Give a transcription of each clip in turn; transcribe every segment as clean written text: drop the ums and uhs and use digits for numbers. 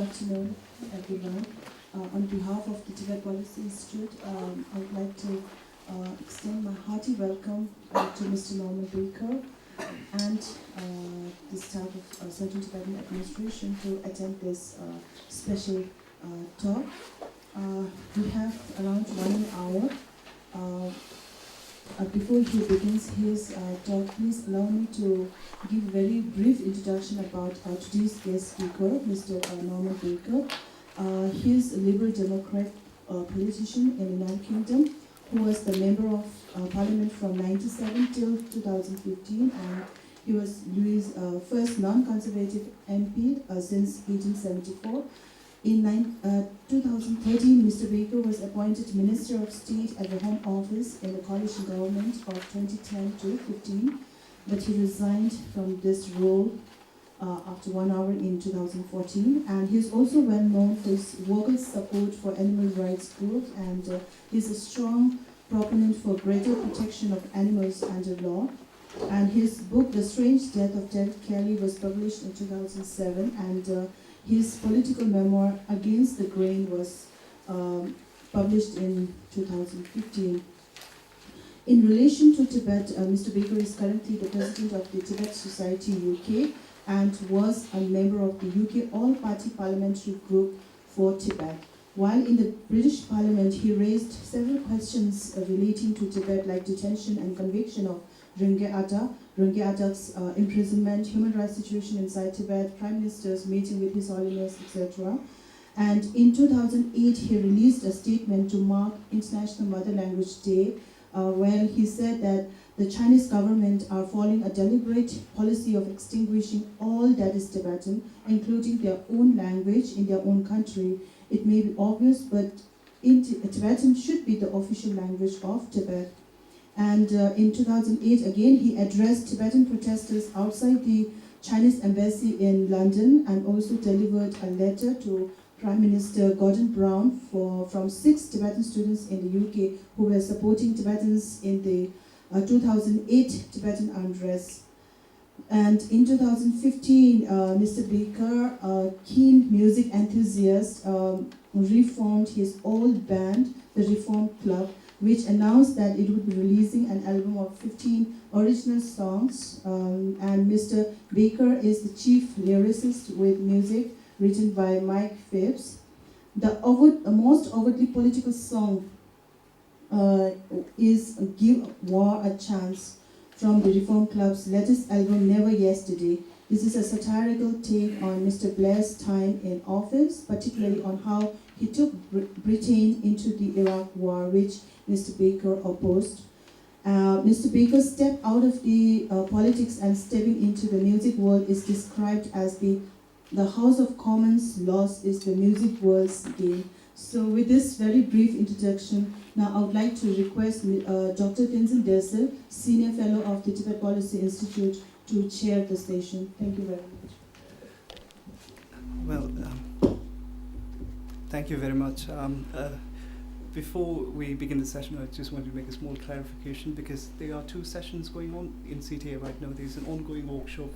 afternoon, everyone. On behalf of the Tibet Policy Institute, I would like to extend my hearty welcome to Mr. Norman Baker and the staff of Central Tibetan Administration to attend this special talk. We have around 1 hour. Before he begins his talk, please allow me to give a very brief introduction about today's guest speaker, Mr. Norman Baker. He is a Liberal Democrat politician in the United Kingdom who was the Member of Parliament from 1997 till 2015, and he was Louis' first non-conservative MP since 1874. In 2013, Mr. Baker was appointed Minister of State at the Home Office in the coalition government of 2010 to 15, but he resigned from this role after 1 hour in 2014. And he is also well known for his vocal support for animal rights groups, and he is a strong proponent for greater protection of animals under law. And his book, The Strange Death of David Kelly, was published in 2007, and his political memoir, Against the Grain, was published in 2015. In relation to Tibet, Mr. Baker is currently the president of the Tibet Society UK and was a member of the UK All-Party Parliamentary Group for Tibet. While in the British Parliament, he raised several questions relating to Tibet, like detention and conviction of Ringe Atak's imprisonment, human rights situation inside Tibet, Prime Minister's meeting with His Holiness, etc. And in 2008, he released a statement to mark International Mother Language Day, where he said that the Chinese government are following a deliberate policy of extinguishing all that is Tibetan, including their own language in their own country. It may be obvious, but Tibetan should be the official language of Tibet. And in 2008, again, he addressed Tibetan protesters outside the Chinese embassy in London and also delivered a letter to Prime Minister Gordon Brown from 6 Tibetan students in the UK who were supporting Tibetans in the 2008 Tibetan unrest. And in 2015, Mr. Baker, a keen music enthusiast, reformed his old band, the Reform Club, which announced that it would be releasing an album of 15 original songs. And Mr. Baker is the chief lyricist with music written by Mike Phibbs. The most overtly political song is Give War a Chance from the Reform Club's latest album, Never Yesterday. This is a satirical take on Mr. Blair's time in office, particularly on how he took Britain into the Iraq War, which Mr. Baker opposed. Mr. Baker's step out of the politics and stepping into the music world is described as the House of Commons loss is the music world's gain. So with this very brief introduction, now I would like to request Dr. Tenzin Desel, Senior Fellow of the Tibet Policy Institute, to chair the session. Thank you very much. Well, thank you very much. Before we begin the session, I just want to make a small clarification because there are 2 sessions going on in CTA right now. There's an ongoing workshop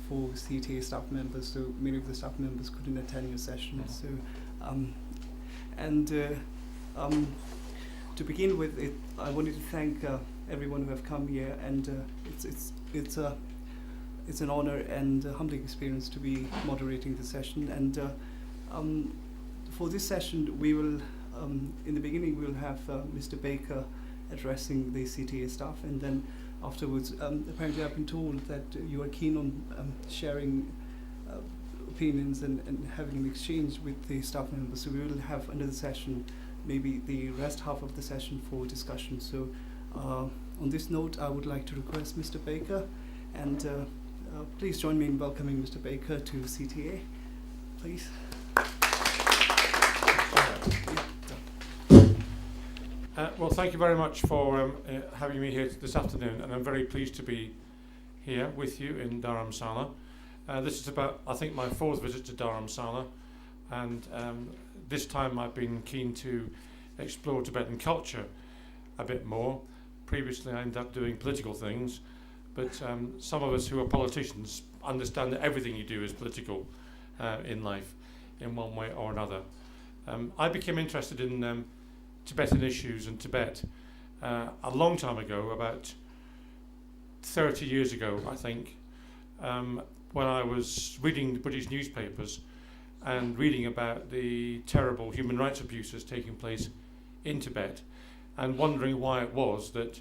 for CTA staff members, so many of the staff members couldn't attend your session. So, to begin with, I wanted to thank everyone who have come here, and it's an honor and a humbling experience to be moderating the session. And for this session, we will, in the beginning, we'll have Mr. Baker addressing the CTA staff, and then afterwards, apparently I've been told that you are keen on sharing opinions and having an exchange with the staff members. So we will have another session, maybe the rest half of the session for discussion. So on this note, I would like to request Mr. Baker, and please join me in welcoming Mr. Baker to CTA, please. Well, thank you very much for having me here this afternoon, and I'm very pleased to be here with you in Dharamsala. This is about, I think, my 4th visit to Dharamsala, and this time I've been keen to explore Tibetan culture a bit more. Previously I ended up doing political things, but some of us who are politicians understand that everything you do is political in life. in one way or another. I became interested in Tibetan issues and Tibet a long time ago, about 30 years ago, I think, when I was reading the British newspapers and reading about the terrible human rights abuses taking place in Tibet, and wondering why it was that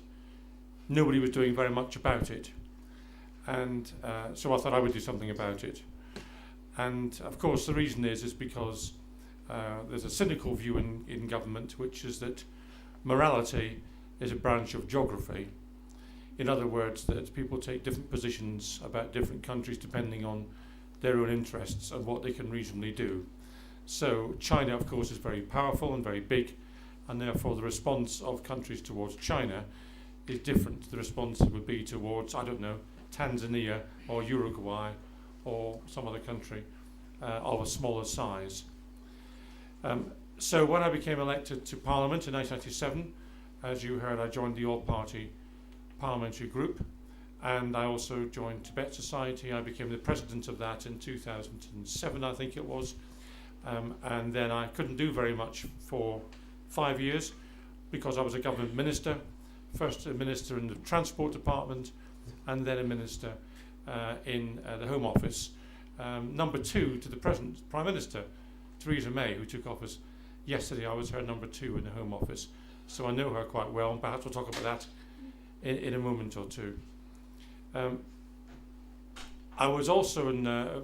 nobody was doing very much about it. And so I thought I would do something about it. And of course the reason is because there's a cynical view in government, which is that morality is a branch of geography. In other words, that people take different positions about different countries depending on their own interests and what they can reasonably do. So China, of course, is very powerful and very big, and therefore the response of countries towards China is different to the response it would be towards, I don't know, Tanzania or Uruguay or some other country of a smaller size. So when I became elected to Parliament in 1997, as you heard, I joined the all-party parliamentary group, and I also joined Tibet Society. I became the president of that in 2007, I think it was, and then I couldn't do very much for 5 years because I was a government minister, first a minister in the transport department and then a minister in the Home Office, number 2 to the present Prime Minister, Theresa May, who took office yesterday. I was her number 2 in the Home Office, so I know her quite well, and perhaps we'll talk about that in a moment or two. I was also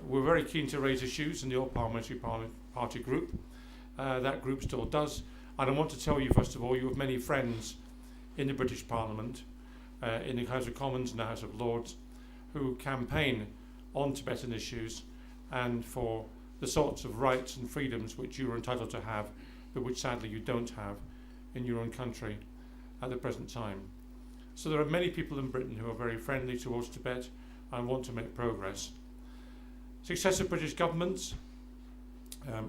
we're very keen to raise issues in the All-Parliamentary Party group. That group still does. And I want to tell you, first of all, you have many friends in the British Parliament, in the House of Commons and the House of Lords, who campaign on Tibetan issues and for the sorts of rights and freedoms which you are entitled to have, but which sadly you don't have in your own country at the present time. So there are many people in Britain who are very friendly towards Tibet and want to make progress. Successive British governments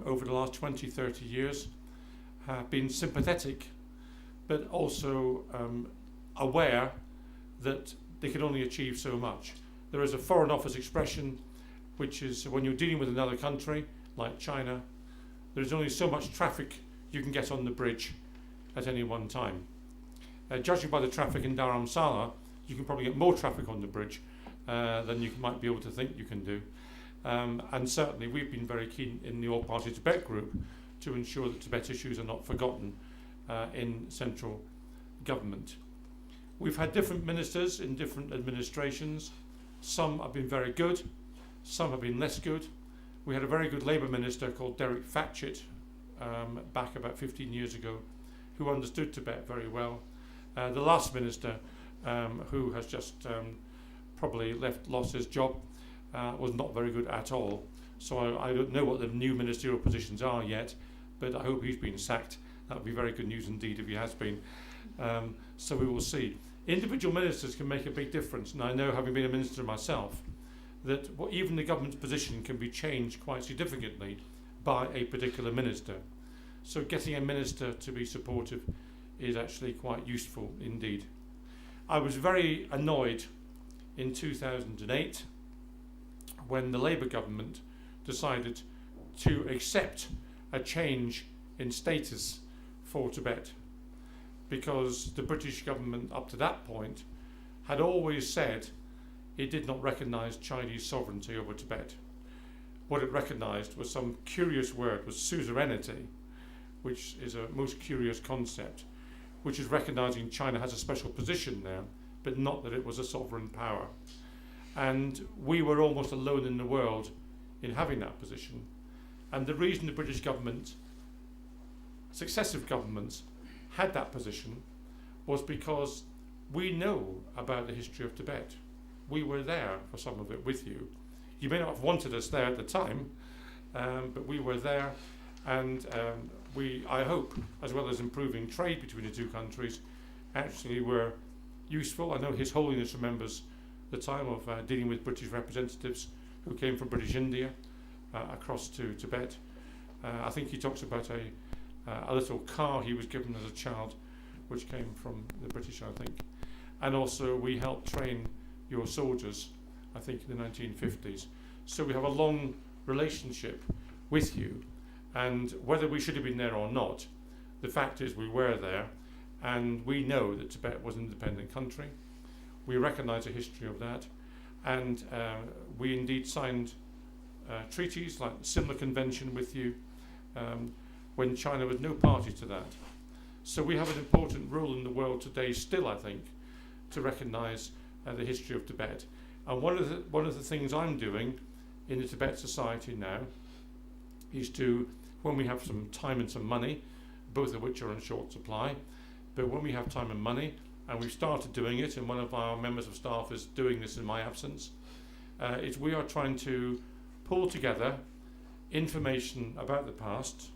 over the last 20, 30 years have been sympathetic, but also aware that they can only achieve so much. There is a Foreign Office expression, which is when you're dealing with another country, like China, there's only so much traffic you can get on the bridge at any one time. Judging by the traffic in Dharamsala, you can probably get more traffic on the bridge than you might be able to think you can do. And certainly we've been very keen in the All-Party Tibet group to ensure that Tibet issues are not forgotten in central government. We've had different ministers in different administrations. Some have been very good, some have been less good. We had a very good Labour minister called Derek Fatchett back about 15 years ago, who understood Tibet very well. The last minister, who has just probably lost his job, was not very good at all. So I don't know what the new ministerial positions are yet, but I hope he's been sacked. That would be very good news indeed if he has been. So we will see. Individual ministers can make a big difference, and I know, having been a minister myself, that even the government's position can be changed quite significantly by a particular minister. So getting a minister to be supportive is actually quite useful indeed. I was very annoyed in 2008 when the Labour government decided to accept a change in status for Tibet, because the British government up to that point had always said it did not recognise Chinese sovereignty over Tibet. What it recognised was some curious word, was suzerainty, which is a most curious concept, which is recognising China has a special position there, but not that it was a sovereign power. And we were almost alone in the world in having that position. And the reason the British government, successive governments, had that position was because we know about the history of Tibet. We were there for some of it with you. You may not have wanted us there at the time, but we were there, and I hope, as well as improving trade between the two countries, actually were useful. I know His Holiness remembers the time of dealing with British representatives who came from British India across to Tibet. I think he talks about a little car he was given as a child, which came from the British, I think. And also we helped train your soldiers, I think, in the 1950s. So we have a long relationship with you, And whether we should have been there or not, the fact is we were there, and we know that Tibet was an independent country. We recognise the history of that, and we indeed signed treaties like the similar convention with you when China was no party to that. So we have an important role in the world today still, I think, to recognise the history of Tibet. And one of the things I'm doing in the Tibet Society now is to, when we have some time and some money, both of which are in short supply, but when we have time and money, and we've started doing it, and one of our members of staff is doing this in my absence, is we are trying to pull together information about the past,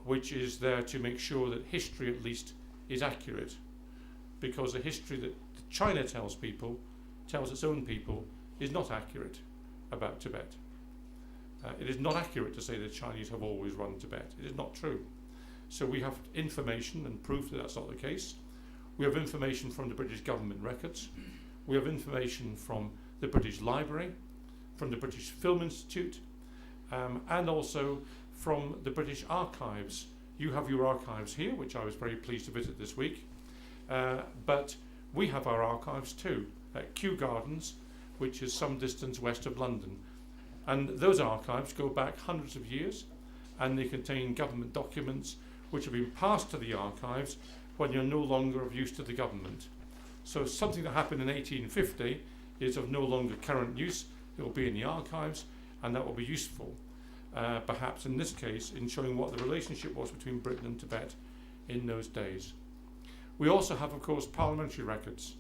which is there to make sure that history at least is accurate, because the history that China tells people, tells its own people, is not accurate about Tibet. It is not accurate to say the Chinese have always run Tibet. It is not true. So we have information and proof that that's not the case. We have information from the British government records. We have information from the British Library, from the British Film Institute, and also from the British Archives. You have your archives here, which I was very pleased to visit this week. But we have our archives too, at Kew Gardens, which is some distance west of London. And those archives go back hundreds of years, and they contain government documents which have been passed to the archives when you're no longer of use to the government. So something that happened in 1850 is of no longer current use. It will be in the archives, and that will be useful, perhaps in this case, in showing what the relationship was between Britain and Tibet in those days. We also have, of course, parliamentary records.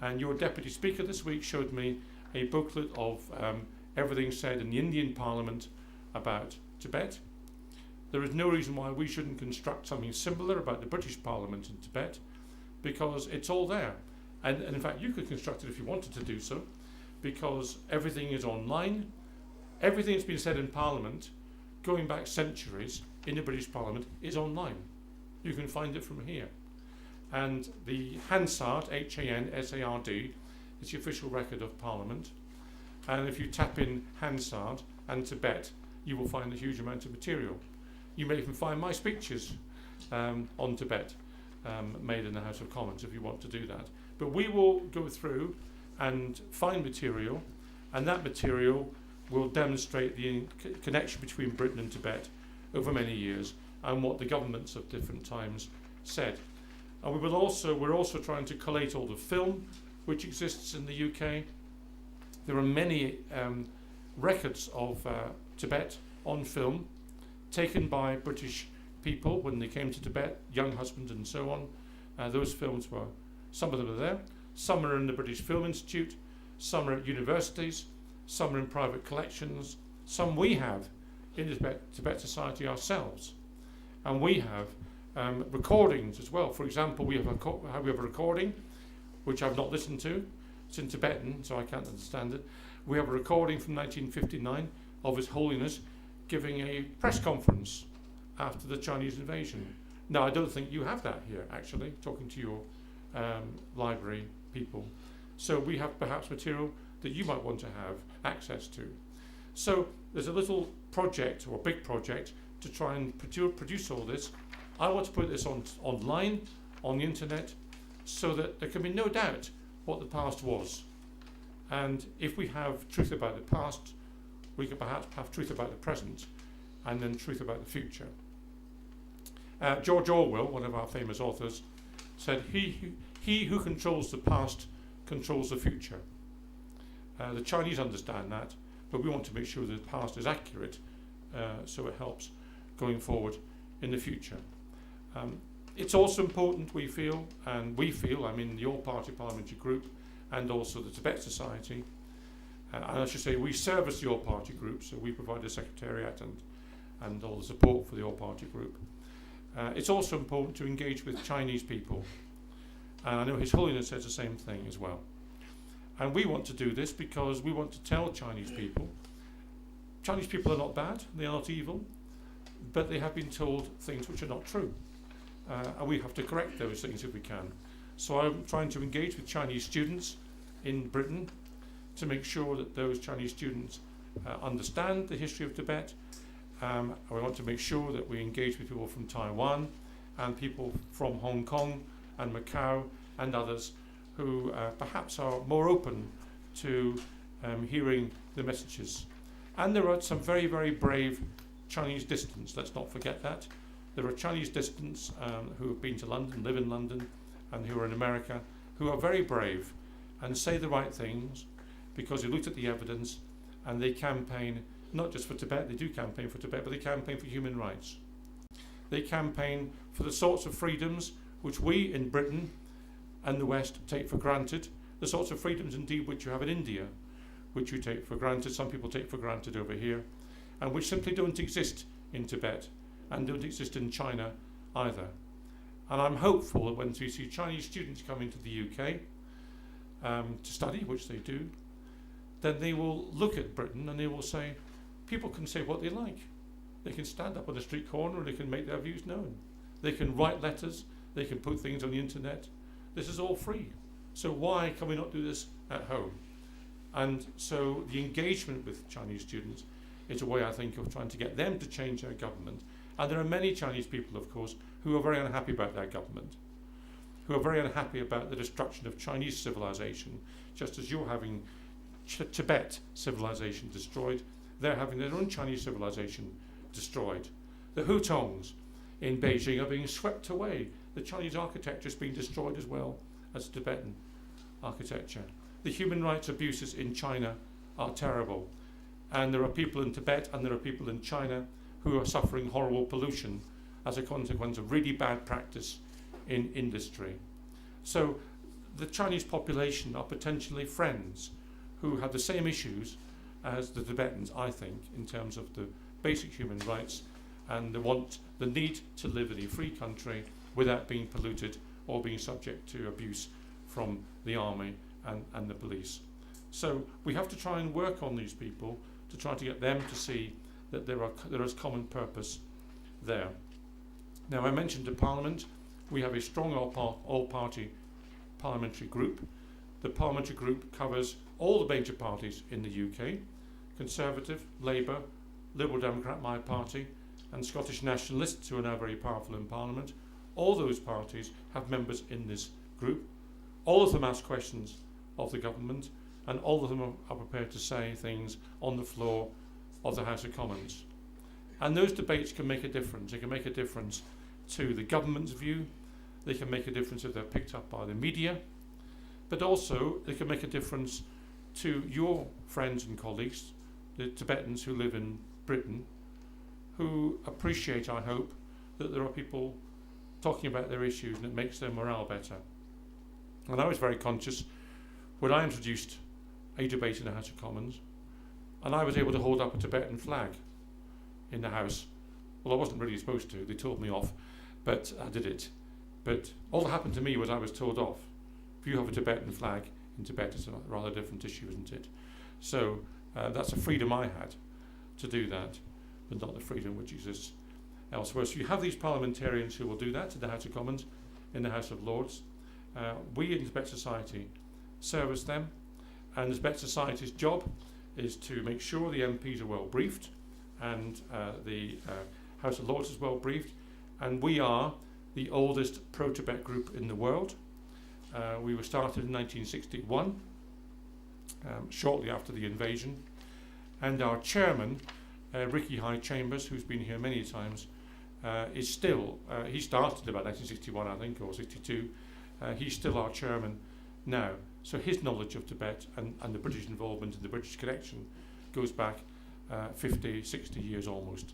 And your Deputy Speaker this week showed me a booklet of everything said in the Indian Parliament about Tibet. There is no reason why we shouldn't construct something similar about the British Parliament in Tibet, because it's all there. And in fact, you could construct it if you wanted to do so, because everything is online. Everything that's been said in Parliament, going back centuries in the British Parliament, is online. You can find it from here. And the Hansard, Hansard, is the official record of Parliament. And if you tap in Hansard and Tibet, you will find a huge amount of material. You may even find my speeches on Tibet made in the House of Commons if you want to do that. But we will go through and find material, and that material will demonstrate the connection between Britain and Tibet over many years and what the governments of different times said. And we're also trying to collate all the film which exists in the UK. There are many records of Tibet on film taken by British people when they came to Tibet, young husbands and so on. Those films were, some of them are there, some are in the British Film Institute, some are at universities, some are in private collections, some we have in the Tibet Society ourselves. And we have recordings as well. For example, we have a recording which I've not listened to. It's in Tibetan, so I can't understand it. We have a recording from 1959 of His Holiness giving a press conference after the Chinese invasion. Now, I don't think you have that here, actually, talking to your library people. So we have perhaps material that you might want to have access to. So there's a little project, or a big project, to try and produce all this. I want to put this online, on the internet, so that there can be no doubt what the past was. And if we have truth about the past, we can perhaps have truth about the present, and then truth about the future. George Orwell, one of our famous authors, said, he who controls the past controls the future. The Chinese understand that, but we want to make sure that the past is accurate, so it helps going forward in the future. It's also important, we feel, I mean the All-Party Parliamentary Group and also the Tibet Society, and I should say we service the All-Party Group, so we provide the Secretariat and all the support for the All-Party Group. It's also important to engage with Chinese people, and I know His Holiness says the same thing as well. And we want to do this because we want to tell Chinese people are not bad, they are not evil, but they have been told things which are not true. And we have to correct those things if we can. So I'm trying to engage with Chinese students in Britain to make sure that those Chinese students understand the history of Tibet, We want to make sure that we engage with people from Taiwan and people from Hong Kong and Macau and others who perhaps are more open to hearing the messages. And there are some very, very brave Chinese dissidents, let's not forget that. There are Chinese dissidents who have been to London, live in London, and who are in America, who are very brave and say the right things because they looked at the evidence and they campaign not just for Tibet, they do campaign for Tibet, but they campaign for human rights. They campaign for the sorts of freedoms which we in Britain and the West take for granted, the sorts of freedoms indeed which you have in India, which you take for granted, some people take for granted over here, and which simply don't exist in Tibet and don't exist in China either. And I'm hopeful that when we see Chinese students come into the UK to study, which they do, then they will look at Britain and they will say, people can say what they like. They can stand up on a street corner and they can make their views known. They can write letters, they can put things on the internet. This is all free. So why can we not do this at home? And so the engagement with Chinese students is a way, I think, of trying to get them to change their government. And there are many Chinese people, of course, who are very unhappy about their government, who are very unhappy about the destruction of Chinese civilization, just as you're having Tibet civilization destroyed. They're having their own Chinese civilization destroyed. The Hutongs in Beijing are being swept away. The Chinese architecture is being destroyed as well as Tibetan architecture. The human rights abuses in China are terrible. And there are people in Tibet and there are people in China who are suffering horrible pollution as a consequence of really bad practice in industry. So the Chinese population are potentially friends who have the same issues as the Tibetans, I think, in terms of the basic human rights and the need to live in a free country without being polluted or being subject to abuse from the army and the police. So we have to try and work on these people to try to get them to see that there is common purpose there. Now, I mentioned the Parliament. We have a strong all-party parliamentary group. The parliamentary group covers all the major parties in the UK: Conservative, Labour, Liberal Democrat, my party, and Scottish Nationalists, who are now very powerful in Parliament. All those parties have members in this group. All of them ask questions of the government, and all of them are prepared to say things on the floor of the House of Commons. And those debates can make a difference. They can make a difference to the government's view. They can make a difference if they're picked up by the media. But also, they can make a difference to your friends and colleagues, the Tibetans who live in Britain, who appreciate, I hope, that there are people talking about their issues and it makes their morale better. And I was very conscious when I introduced a debate in the House of Commons, and I was able to hold up a Tibetan flag in the House. Well, I wasn't really supposed to. They told me off, but I did it. But all that happened to me was I was told off. If you have a Tibetan flag in Tibet, it's a rather different issue, isn't it? So that's a freedom I had to do that, but not the freedom which exists elsewhere. So you have these parliamentarians who will do that in the House of Commons, in the House of Lords. We in Tibet Society service them, and the Tibet Society's job is to make sure the MPs are well briefed and the House of Lords is well briefed. And we are the oldest pro-Tibet group in the world. We were started in 1961, shortly after the invasion. And our chairman, Ricky High Chambers, who's been here many times, is still, he started about 1961, I think, or 62. He's still our chairman now. So his knowledge of Tibet and the British involvement and the British connection goes back 50, 60 years almost.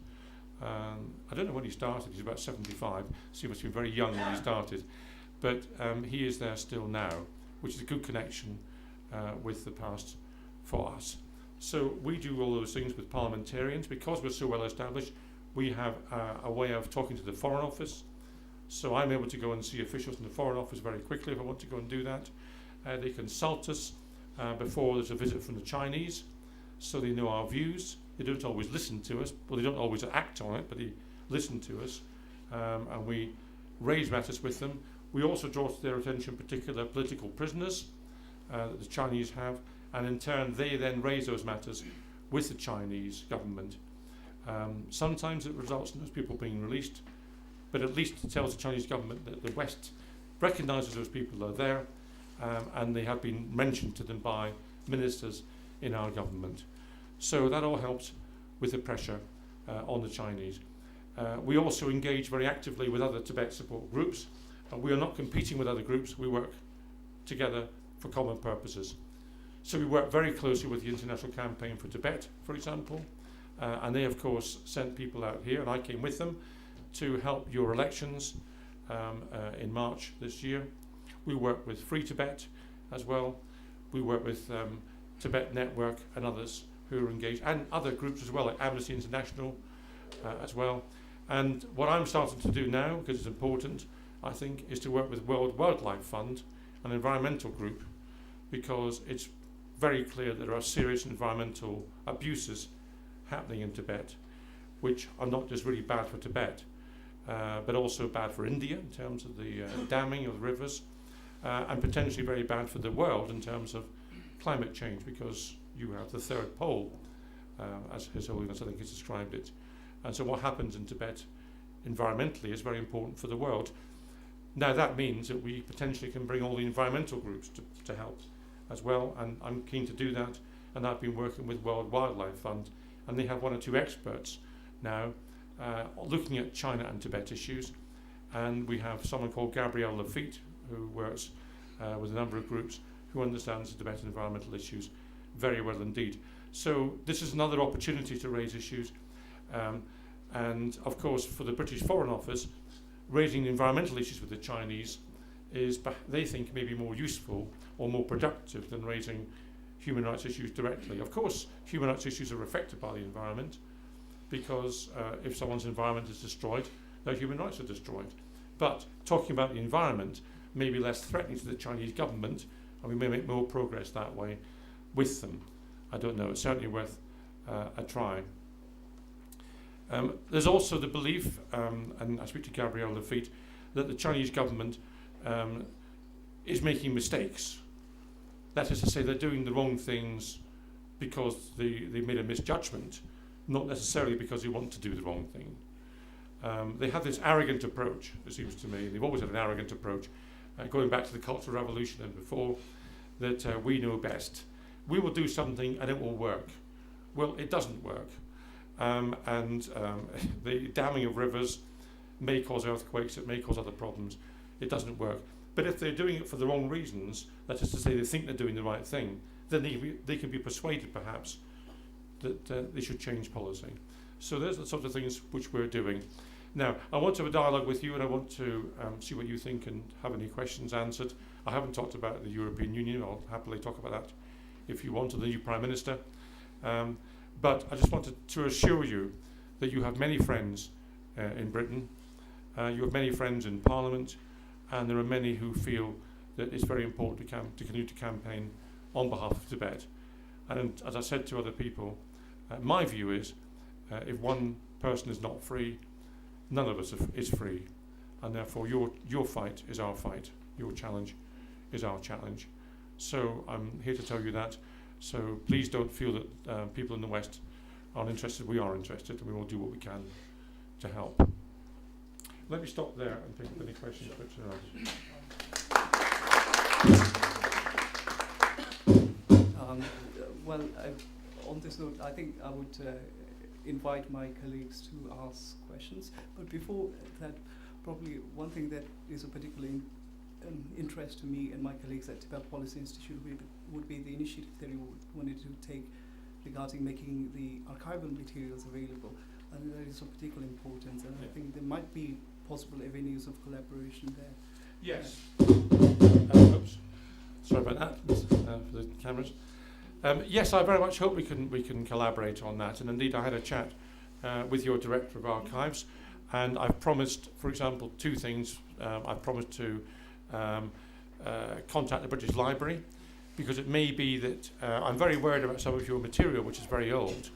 I don't know when he started. He's about 75, so he must have been very young when he started. But he is there still now, which is a good connection with the past for us. So we do all those things with parliamentarians. Because we're so well established, we have a way of talking to the Foreign Office. So I'm able to go and see officials in the Foreign Office very quickly if I want to go and do that. They consult us before there's a visit from the Chinese, so they know our views. They don't always listen to us, well, they don't always act on it, but they listen to us, and we raise matters with them. We also draw to their attention particular political prisoners that the Chinese have, and in turn they then raise those matters with the Chinese government. Sometimes it results in those people being released, but at least it tells the Chinese government that the West recognises those people are there, and they have been mentioned to them by ministers in our government. So that all helps with the pressure on the Chinese. We also engage very actively with other Tibet support groups. We are not competing with other groups, we work together for common purposes. So we work very closely with the International Campaign for Tibet, for example, and they of course sent people out here, and I came with them to help your elections in March this year. We work with Free Tibet as well. We work with Tibet Network and others who are engaged, and other groups as well, like Amnesty International as well. And what I'm starting to do now, because it's important, I think, is to work with World Wildlife Fund, an environmental group, because it's very clear that there are serious environmental abuses happening in Tibet, which are not just really bad for Tibet, but also bad for India in terms of the damming of the rivers, and potentially very bad for the world in terms of climate change, because you have the third pole, as His Holiness I think has described it. And so what happens in Tibet environmentally is very important for the world. Now that means that we potentially can bring all the environmental groups to help as well, and I'm keen to do that, and I've been working with World Wildlife Fund, and they have one or two experts now looking at China and Tibet issues, and we have someone called Gabrielle Lafitte who works with a number of groups who understands the Tibetan environmental issues very well indeed. So this is another opportunity to raise issues, and of course for the British Foreign Office, raising environmental issues with the Chinese is, they think, maybe more useful or more productive than raising human rights issues directly. Of course, human rights issues are affected by the environment, because if someone's environment is destroyed, their human rights are destroyed. But talking about the environment may be less threatening to the Chinese government, and we may make more progress that way with them. I don't know, it's certainly worth a try. There's also the belief, and I speak to Gabrielle Lafitte, that the Chinese government is making mistakes. That is to say, they're doing the wrong things because they made a misjudgment, not necessarily because they want to do the wrong thing. They have this arrogant approach, it seems to me. They've always had an arrogant approach, going back to the Cultural Revolution and before, that we know best. We will do something and it will work. Well, it doesn't work. The damming of rivers may cause earthquakes, it may cause other problems. It doesn't work. But if they're doing it for the wrong reasons, that is to say they think they're doing the right thing, then they can be persuaded perhaps that they should change policy. So there's the sort of things which we're doing. Now, I want to have a dialogue with you, and I want to see what you think and have any questions answered. I haven't talked about the European Union. I'll happily talk about that if you want, or the new Prime Minister. But I just wanted to assure you that you have many friends in Britain. You have many friends in Parliament, and there are many who feel that it's very important to continue to campaign on behalf of Tibet. And as I said to other people, my view is if one person is not free, none of us is free. And therefore your fight is our fight. Your challenge is our challenge. So I'm here to tell you that. So please don't feel that people in the West aren't interested. We are interested, and we will do what we can to help. Let me stop there and pick up any questions. On this note, I think I would invite my colleagues to ask questions. But before that, probably one thing that is of particular interest to me and my colleagues at Tibet Policy Institute would be the initiative that you wanted to take regarding making the archival materials available. And that is of particular importance, and I think there might be possible avenues of collaboration there. Yes. Oops. Sorry about that for the cameras. Yes, I very much hope we can collaborate on that. And indeed, I had a chat with your Director of Archives, and I've promised, for example, two things. I've promised to contact the British Library, because it may be that I'm very worried about some of your material, which is very old,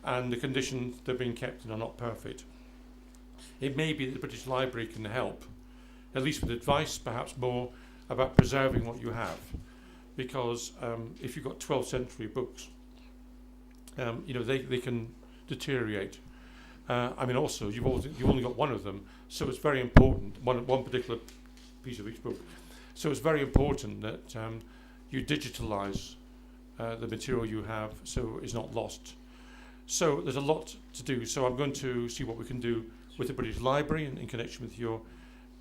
and the conditions they're being kept in are not perfect. It may be that the British Library can help, at least with advice, perhaps more, about preserving what you have. Because if you've got 12th century books, they can deteriorate. I mean, also you've only got one of them, so it's very important. One particular piece of each book. So it's very important that you digitalise the material you have, so it's not lost. So there's a lot to do. So I'm going to see what we can do with the British Library in connection with your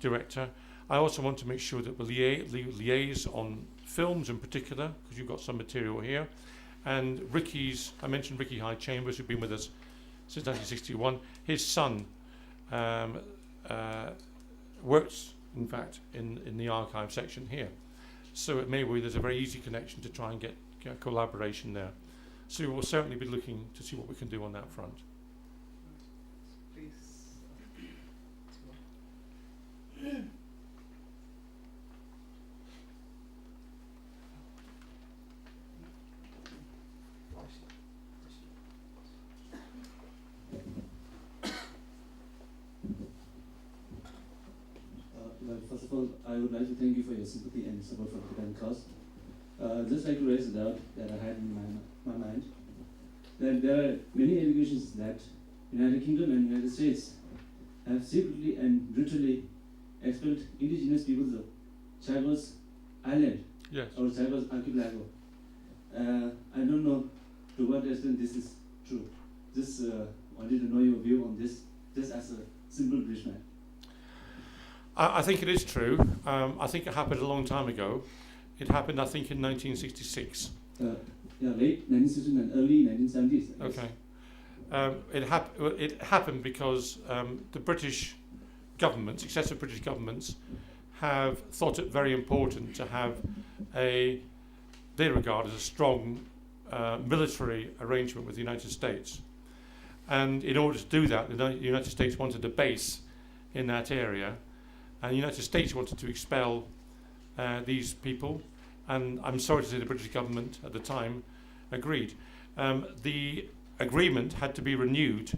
director. I also want to make sure that we liaise on films in particular, because you've got some material here. And I mentioned Ricky Hyde Chambers, who's been with us since 1961. His son works, in fact, in the archive section here. So it may be there's a very easy connection to try and get collaboration there. So we will certainly be looking to see what we can do on that front. Please. Well, first of all, I would like to thank you for your sympathy and support for the Tibetan cause. Just like to raise a doubt that I had in my mind, that there are many allegations that United Kingdom and United States have secretly and brutally expelled indigenous peoples of Chagos Island, Yes. or Chagos Archipelago. I don't know to what extent this is true. Just wanted to know your view on this, just as a simple British man. I think it is true. I think it happened a long time ago. It happened, I think, in 1966. Yeah, late 1960s and early 1970s. I guess. Okay. It happened because the British government, successive British governments, have thought it very important to have they regard as a strong military arrangement with the United States. And in order to do that, the United States wanted a base in that area, and the United States wanted to expel these people, and I'm sorry to say the British government at the time agreed. The agreement had to be renewed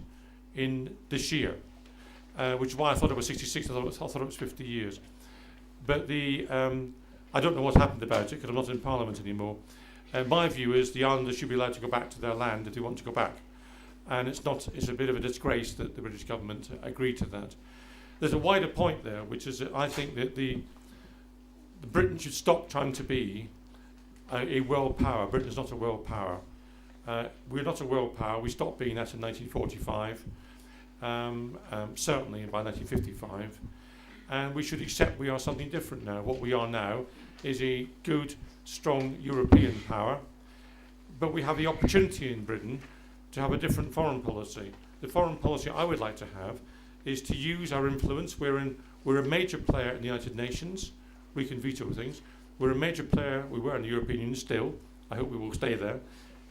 in this year, which is why I thought it was 66, I thought it was 50 years. But I don't know what happened about it, because I'm not in Parliament anymore. My view is the islanders should be allowed to go back to their land if they want to go back. And it's a bit of a disgrace that the British government agreed to that. There's a wider point there, which is that I think that the Britain should stop trying to be a world power. Britain is not a world power. We're not a world power. We stopped being that in 1945, certainly by 1955. And we should accept we are something different now. What we are now is a good, strong European power. But we have the opportunity in Britain to have a different foreign policy. The foreign policy I would like to have is to use our influence. We're a major player in the United Nations. We can veto things. We're a major player, we were in the European Union still, I hope we will stay there,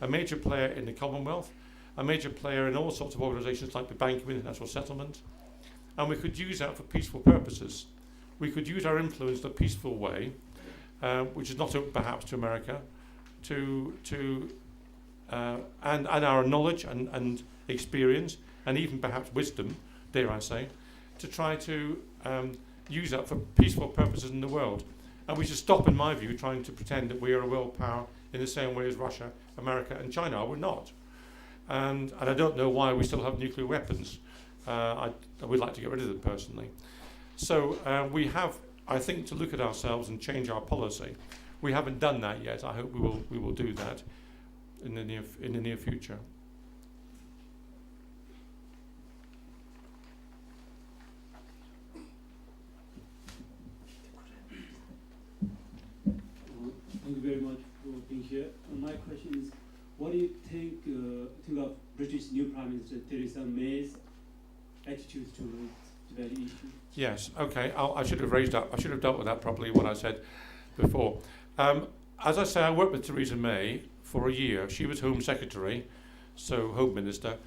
a major player in the Commonwealth, a major player in all sorts of organisations like the Bank of International Settlement, and we could use that for peaceful purposes. We could use our influence in a peaceful way, which is not open perhaps to America, and our knowledge and experience, and even perhaps wisdom, dare I say, to try to use that for peaceful purposes in the world. And we should stop, in my view, trying to pretend that we are a world power in the same way as Russia, America and China. We're not. And I don't know why we still have nuclear weapons. I would like to get rid of them personally. So we have, I think, to look at ourselves and change our policy. We haven't done that yet. I hope we will do that in the near future. Thank you very much for being here. My question is, what do you think of British new Prime Minister Theresa May's attitude to the Tibet issue? Yes. Okay. I should have raised up. I should have dealt with that properly. What I said before. As I say, I worked with Theresa May for a year. She was Home Secretary, so Home Minister,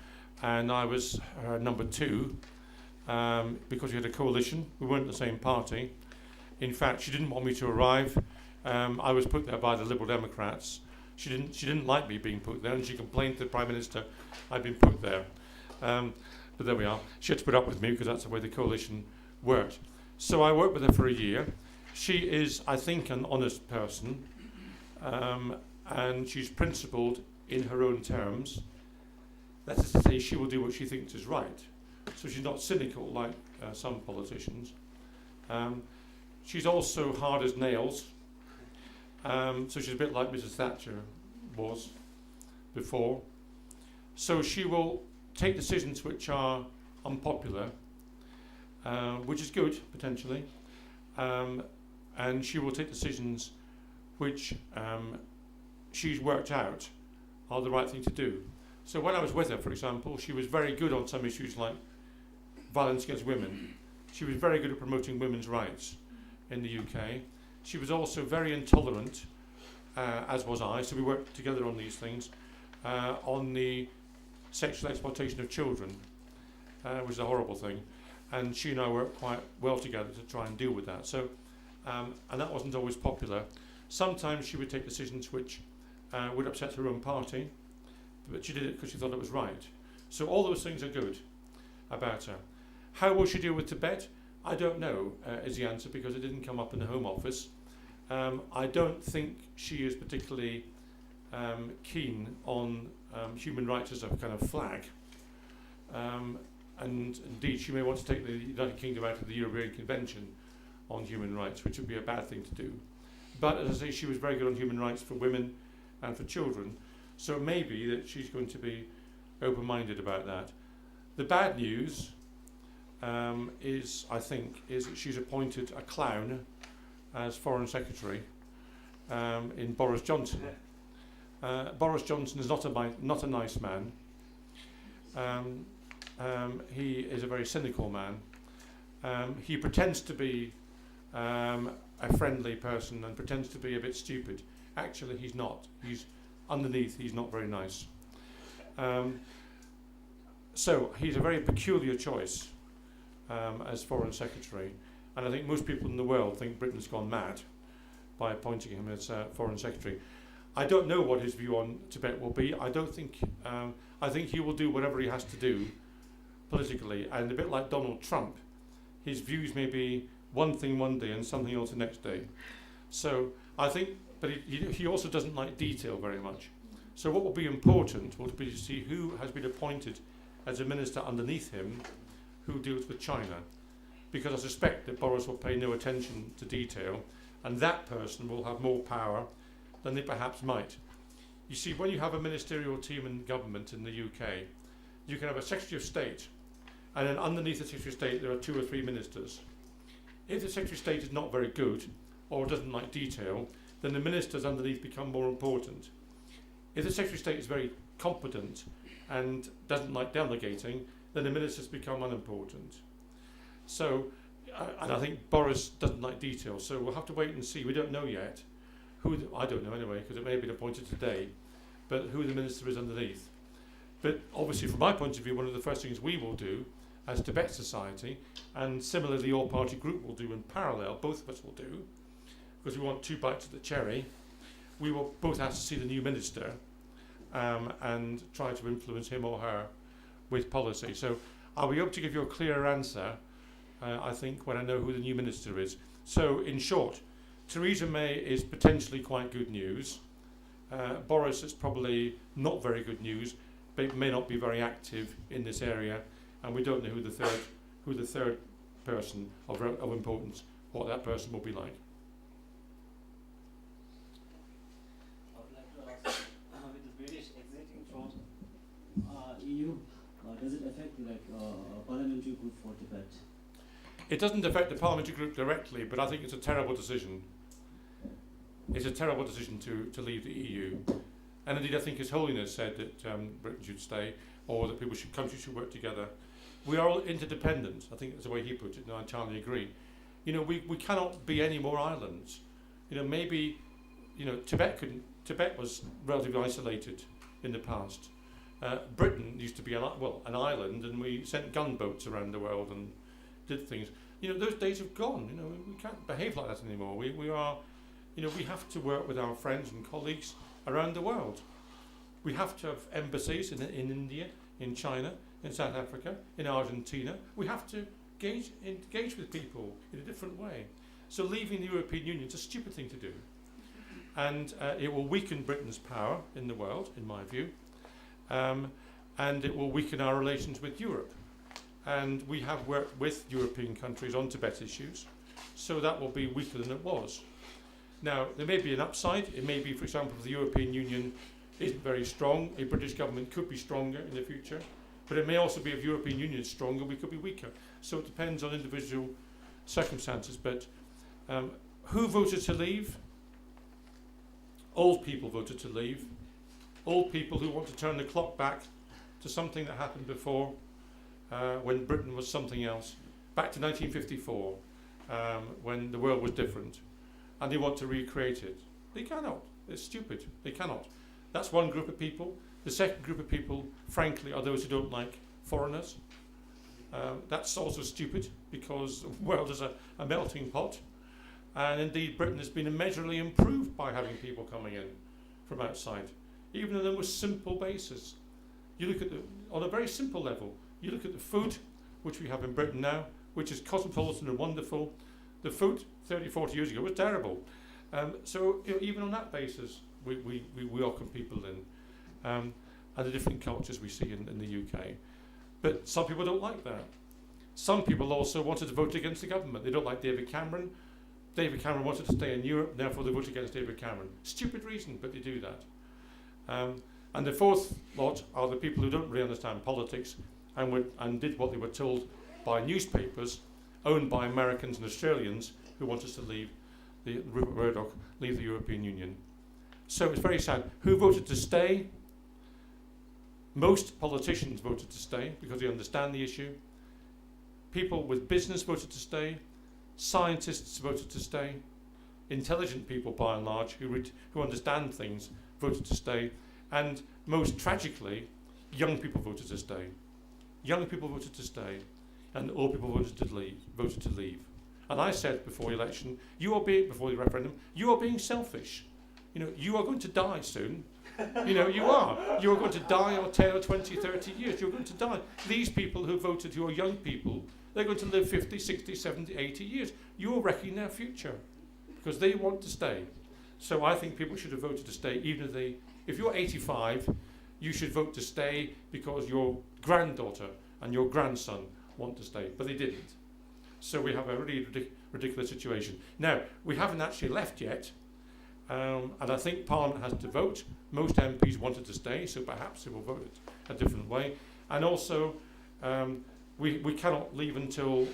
and I was her number two because we had a coalition. We weren't the same party. In fact, she didn't want me to arrive. I was put there by the Liberal Democrats. She didn't like me being put there, and she complained to the Prime Minister I'd been put there. But there we are. She had to put up with me because that's the way the coalition worked. So I worked with her for a year. She is, I think, an honest person, and she's principled in her own terms. That is to say, she will do what she thinks is right. so she's not cynical like some politicians. She's also hard as nails, so she's a bit like Mrs. Thatcher was before. So she will take decisions which are unpopular, which is good, potentially, and she will take decisions which she's worked out are the right thing to do. So when I was with her, for example, she was very good on some issues like violence against women. She was very good at promoting women's rights in the UK. She was also very intolerant, as was I, so we worked together on these things, on the sexual exploitation of children, which is a horrible thing. And she and I worked quite well together to try and deal with that. So, and that wasn't always popular. Sometimes she would take decisions which would upset her own party, but she did it because she thought it was right. So all those things are good about her. How will she deal with Tibet? I don't know, is the answer, because it didn't come up in the Home Office. I don't think she is particularly keen on human rights as a kind of flag. And indeed, she may want to take the United Kingdom out of the European Convention on Human Rights, which would be a bad thing to do. But as I say, she was very good on human rights for women and for children. So it may be that she's going to be open-minded about that. The bad news is that she's appointed a clown as Foreign Secretary in Boris Johnson. Boris Johnson is not a nice man. He is a very cynical man. He pretends to be a friendly person and pretends to be a bit stupid. Actually, he's not. Underneath, he's not very nice. So he's a very peculiar choice as Foreign Secretary, and I think most people in the world think Britain's gone mad by appointing him as Foreign Secretary. I don't know what his view on Tibet will be. I think he will do whatever he has to do politically, and a bit like Donald Trump, his views may be one thing one day and something else the next day. So I think, but he also doesn't like detail very much. So what will be important will be to see who has been appointed as a minister underneath him who deals with China, because I suspect that Boris will pay no attention to detail, and that person will have more power than they perhaps might. You see, when you have a ministerial team in government in the UK, you can have a Secretary of State, and then underneath the Secretary of State there are 2 or 3 ministers. If the Secretary of State is not very good or doesn't like detail, then the ministers underneath become more important. If the Secretary of State is very competent and doesn't like delegating, then the ministers become unimportant. So, and I think Boris doesn't like detail, so we'll have to wait and see. We don't know yet I don't know anyway, because it may have been appointed today, but who the minister is underneath. But obviously, from my point of view, one of the first things we will do as Tibet Society, and similarly the all-party group will do in parallel, both of us will do, because we want 2 bites of the cherry, we will both have to see the new minister and try to influence him or her with policy. So I'll be able to give you a clearer answer, I think, when I know who the new minister is. So in short, Theresa May is potentially quite good news. Boris is probably not very good news, but may not be very active in this area, and we don't know who the third person of importance, what that person will be like. I would like to ask, with the British exiting from EU, does it affect parliamentary group for Tibet? It doesn't affect the parliamentary group directly, but I think it's a terrible decision. It's a terrible decision to leave the EU. And indeed, I think His Holiness said that Britain should stay, or that countries should work together. We are all interdependent. I think that's the way he put it, and I entirely agree. We cannot be any more islands. Maybe, Tibet was relatively isolated in the past. Britain used to be an island, and we sent gunboats around the world and did things. Those days have gone. We can't behave like that anymore. We have to work with our friends and colleagues around the world. We have to have embassies in India, in China, in South Africa, in Argentina. We have to engage with people in a different way. So leaving the European Union is a stupid thing to do. And it will weaken Britain's power in the world, in my view. And it will weaken our relations with Europe. and we have worked with European countries on Tibet issues, so that will be weaker than it was. Now, there may be an upside. It may be, for example, if the European Union isn't very strong, a British government could be stronger in the future, but it may also be if the European Union is stronger, we could be weaker. So it depends on individual circumstances. But who voted to leave? Old people voted to leave. Old people who want to turn the clock back to something that happened before, when Britain was something else, back to 1954, when the world was different, and they want to recreate it. They cannot. It's stupid. They cannot. That's one group of people. The second group of people, frankly, are those who don't like foreigners. That's also stupid, because the world is a melting pot, and indeed Britain has been immeasurably improved by having people coming in from outside, even on the most simple basis. You look at on a very simple level, you look at the food which we have in Britain now, which is cosmopolitan and wonderful. The food 30, 40 years ago was terrible. So even on that basis, we welcome people in, and the different cultures we see in the UK. But some people don't like that. Some people also wanted to vote against the government. They don't like David Cameron. David Cameron wanted to stay in Europe, therefore they vote against David Cameron. Stupid reason, but they do that. And the fourth lot are the people who don't really understand politics and did what they were told by newspapers owned by Americans and Australians who want us to leave Rupert Murdoch, leave the European Union. So it's very sad. Who voted to stay? Most politicians voted to stay because they understand the issue. People with business voted to stay. Scientists voted to stay. Intelligent people, by and large, who understand things, voted to stay. And most tragically, young people voted to stay. Young people voted to stay, and old people voted to leave. And I said before the election, before the referendum, you are being selfish. You are going to die soon. You are. You are going to die or 10 or 20, 30 years. You're going to die. These people who voted, who are young people, they're going to live 50, 60, 70, 80 years. You're wrecking their future because they want to stay. So I think people should have voted to stay, even if you're 85, you should vote to stay because your granddaughter and your grandson want to stay, but they didn't. So we have a really ridiculous situation. Now, we haven't actually left yet, and I think Parliament has to vote. Most MPs wanted to stay, so perhaps they will vote a different way. And also, we cannot leave until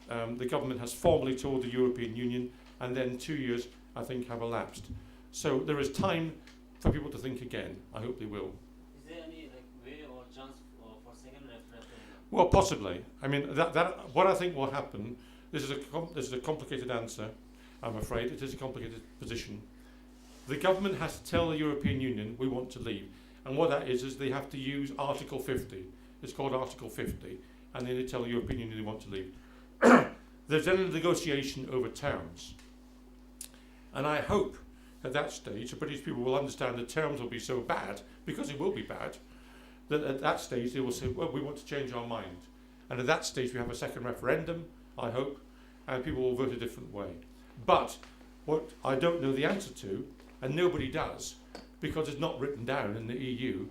the government has formally told the European Union, and then 2 years, I think, have elapsed. So there is time for people to think again. I hope they will. Is there any way or chance for second referendum? Well, possibly. I mean, that what I think will happen. This is a complicated answer. I'm afraid it is a complicated position. The government has to tell the European Union we want to leave, and what that is they have to use Article 50. It's called Article 50, and then they tell the European Union they want to leave. There's then a negotiation over terms, and I hope at that stage the British people will understand the terms will be so bad, because it will be bad, that at that stage they will say, well, we want to change our mind. And at that stage we have a second referendum, I hope, and people will vote a different way. But what I don't know the answer to, and nobody does, because it's not written down in the EU,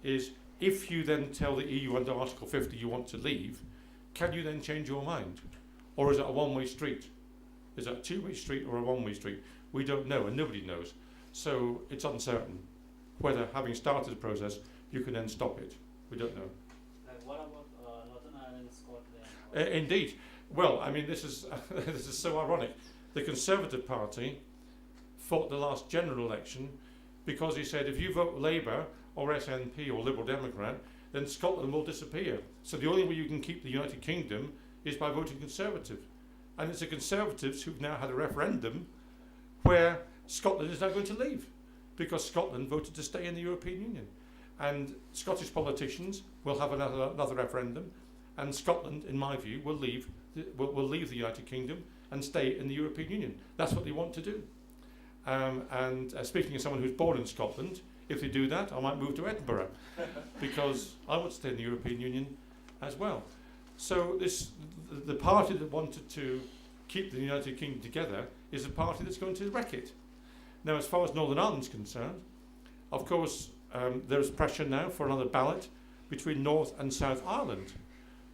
is if you then tell the EU under Article 50 you want to leave, can you then change your mind? Or is it a one-way street? Is it a two-way street or a one-way street? We don't know, and nobody knows. So it's uncertain whether, having started the process, you can then stop it. We don't know. What about Northern Ireland, Scotland? Indeed. Well, I mean, this is this is so ironic. The Conservative Party fought the last general election because he said if you vote Labour or SNP or Liberal Democrat, then Scotland will disappear. So the only way you can keep the United Kingdom is by voting Conservative. And it's the Conservatives who've now had a referendum where Scotland is now going to leave because Scotland voted to stay in the European Union. And Scottish politicians will have another referendum, and Scotland, in my view, will leave the United Kingdom and stay in the European Union. That's what they want to do. And speaking as someone who's born in Scotland, if they do that, I might move to Edinburgh because I want to stay in the European Union as well. So the party that wanted to keep the United Kingdom together is the party that's going to wreck it. Now, as far as Northern Ireland's concerned, of course, there's pressure now for another ballot between North and South Ireland.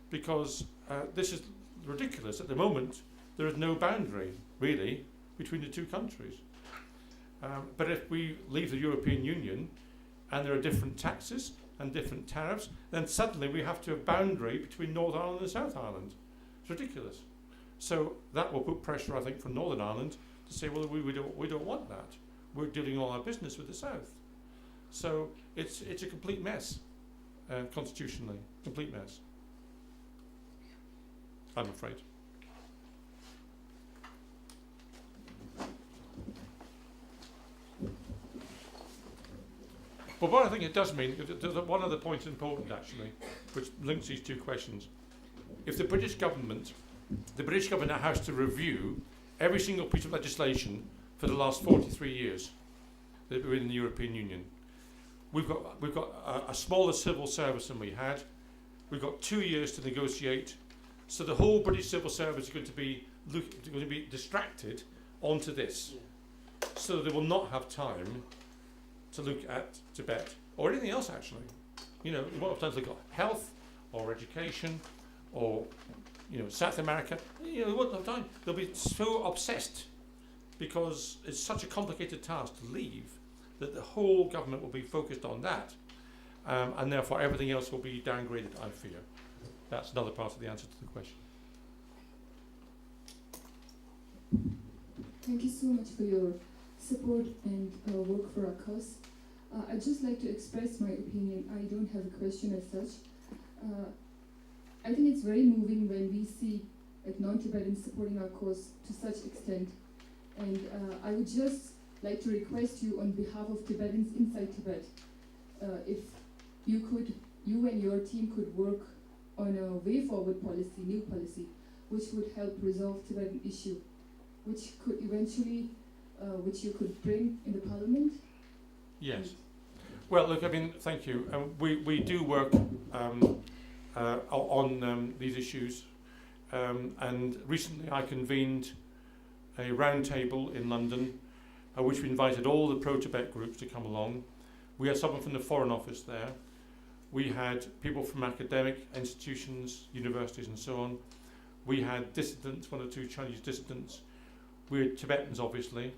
because this is ridiculous. At the moment, there is no boundary, really, between the two countries. But if we leave the European Union and there are different taxes and different tariffs, then suddenly we have to have a boundary between Northern Ireland and South Ireland. It's ridiculous. So that will put pressure, I think, from Northern Ireland to say, well, we don't want that. We're dealing all our business with the South. So it's a complete mess, constitutionally, complete mess. I'm afraid. But what I think it does mean, one other point is important actually, which links these two questions. If the British government now has to review every single piece of legislation for the last 43 years that we're in the European Union. We've got a smaller civil service than we had. We've got 2 years to negotiate. So the whole British civil service is going to be distracted onto this. So they will not have time to look at Tibet or anything else actually. You know, they won't have time to look at health or education or South America. They won't have time. They'll be so obsessed because it's such a complicated task to leave that the whole government will be focused on that, and therefore everything else will be downgraded, I fear. That's another part of the answer to the question. Thank you so much for your support and work for our cause. I'd just like to express my opinion. I don't have a question as such. I think it's very moving when we see non-Tibetans supporting our cause to such extent. And I would just like to request you on behalf of Tibetans inside Tibet, if you and your team could work on a way forward policy, new policy, which would help resolve Tibetan issue, which could eventually, which you could bring in the parliament. Yes. Well, look, I mean, thank you. We do work on these issues, and recently I convened a roundtable in London, which we invited all the pro-Tibet groups to come along. We had someone from the Foreign Office there. We had people from academic institutions, universities and so on. We had dissidents, 1 or 2 Chinese dissidents. We had Tibetans, obviously.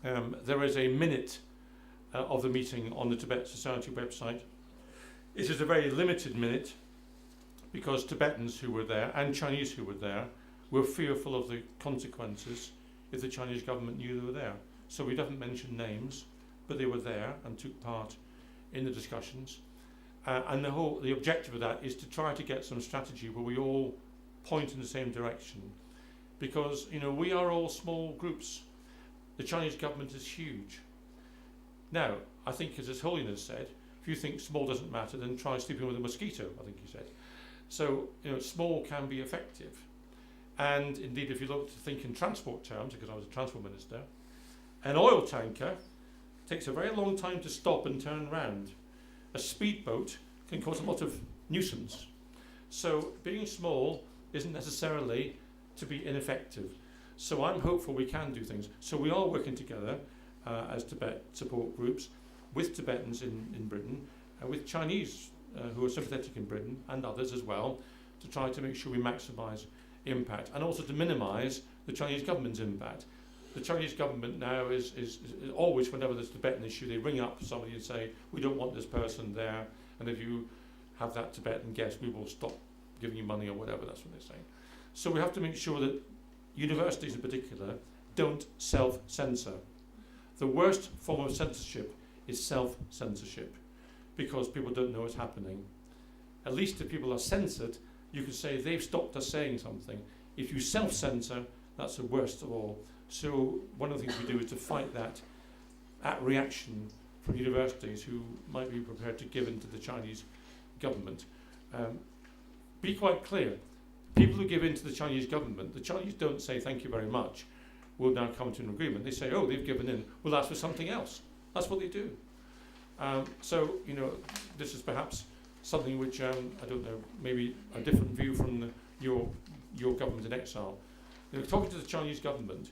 There is a minute of the meeting on the Tibet Society website. It is a very limited minute because Tibetans who were there and Chinese who were there were fearful of the consequences if the Chinese government knew they were there. So we don't mention names, but they were there and took part in the discussions. And the objective of that is to try to get some strategy where we all point in the same direction. Because, we are all small groups. The Chinese government is huge. Now, I think as His Holiness said, if you think small doesn't matter, then try sleeping with a mosquito, I think he said. So, small can be effective. And indeed, if you think in transport terms, because I was a transport minister, an oil tanker takes a very long time to stop and turn around. A speedboat can cause a lot of nuisance. So being small isn't necessarily to be ineffective. So I'm hopeful we can do things. So we are working together as Tibet support groups with Tibetans in Britain, with Chinese who are sympathetic in Britain and others as well, to try to make sure we maximise impact and also to minimise the Chinese government's impact. The Chinese government now is always, whenever there's a Tibetan issue, they ring up somebody and say, we don't want this person there, and if you have that Tibetan guest, we will stop giving you money or whatever, that's what they're saying. So we have to make sure that universities in particular don't self-censor. The worst form of censorship is self-censorship, because people don't know what's happening. At least if people are censored, you can say they've stopped us saying something. If you self-censor, that's the worst of all. So one of the things we do is to fight that reaction from universities who might be prepared to give in to the Chinese government. Be quite clear. People who give in to the Chinese government, the Chinese don't say thank you very much, we'll now come to an agreement. They say, oh, they've given in, we'll ask for something else. That's what they do. So, this is perhaps something which, I don't know, maybe a different view from your government in exile. Talking to the Chinese government,